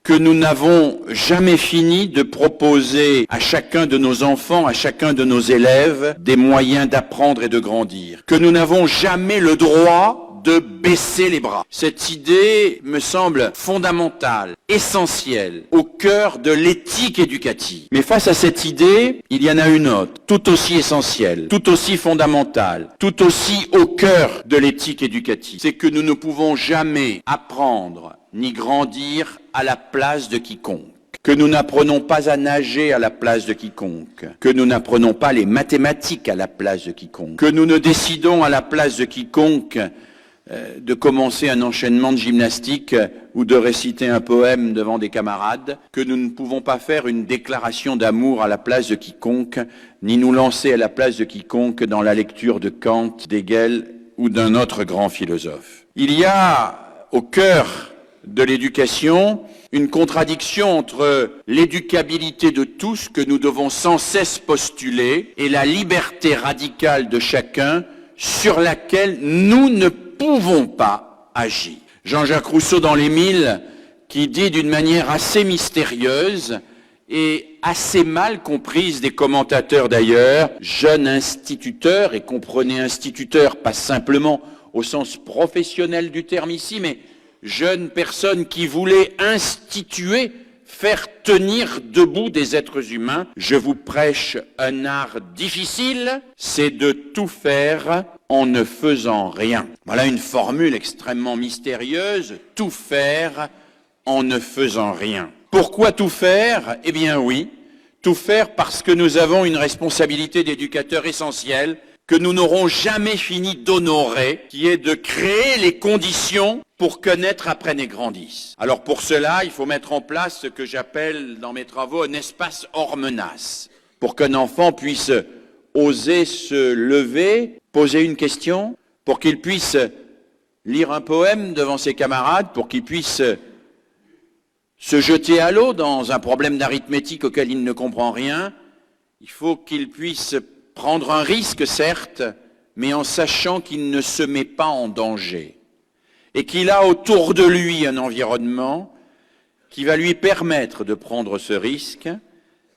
que nous n'avons jamais fini de proposer à chacun de nos enfants, à chacun de nos élèves, des moyens d'apprendre et de grandir, que nous n'avons jamais le droit de baisser les bras. Cette idée me semble fondamentale, essentielle, au cœur de l'éthique éducative. Mais face à cette idée, il y en a une autre, tout aussi essentielle, tout aussi fondamentale, tout aussi au cœur de l'éthique éducative. C'est que nous ne pouvons jamais apprendre ni grandir à la place de quiconque. Que nous n'apprenons pas à nager à la place de quiconque, que nous n'apprenons pas les mathématiques à la place de quiconque, que nous ne décidons à la place de quiconque de commencer un enchaînement de gymnastique ou de réciter un poème devant des camarades, que nous ne pouvons pas faire une déclaration d'amour à la place de quiconque, ni nous lancer à la place de quiconque dans la lecture de Kant, d'Hegel ou d'un autre grand philosophe. Il y a au cœur de l'éducation une contradiction entre l'éducabilité de tous que nous devons sans cesse postuler et la liberté radicale de chacun sur laquelle nous ne pouvons pas agir. Jean-Jacques Rousseau dans l'Émile, qui dit d'une manière assez mystérieuse et assez mal comprise des commentateurs d'ailleurs, jeune instituteur, et comprenez instituteur pas simplement au sens professionnel du terme ici, mais jeune personne qui voulait instituer, faire tenir debout des êtres humains. Je vous prêche un art difficile, c'est de tout faire en ne faisant rien. Voilà une formule extrêmement mystérieuse, tout faire en ne faisant rien. Pourquoi tout faire? Eh bien oui, tout faire parce que nous avons une responsabilité d'éducateur essentielle que nous n'aurons jamais fini d'honorer, qui est de créer les conditions pour que naître apprenne et grandisse. Alors pour cela, il faut mettre en place ce que j'appelle dans mes travaux un espace hors menace, pour qu'un enfant puisse oser se lever, poser une question, pour qu'il puisse lire un poème devant ses camarades, pour qu'il puisse se jeter à l'eau dans un problème d'arithmétique auquel il ne comprend rien. Il faut qu'il puisse prendre un risque, certes, mais en sachant qu'il ne se met pas en danger et qu'il a autour de lui un environnement qui va lui permettre de prendre ce risque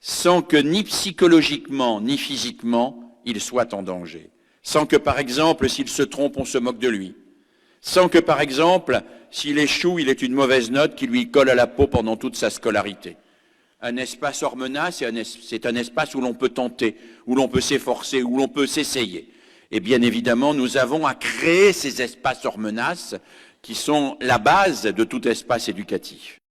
sans que ni psychologiquement ni physiquement il soit en danger. Sans que, par exemple, s'il se trompe, on se moque de lui. Sans que, par exemple, s'il échoue, il ait une mauvaise note qui lui colle à la peau pendant toute sa scolarité. Un espace hors menace, c'est un espace où l'on peut tenter, où l'on peut s'efforcer, où l'on peut s'essayer. Et bien évidemment, nous avons à créer ces espaces hors menace qui sont la base de tout espace éducatif.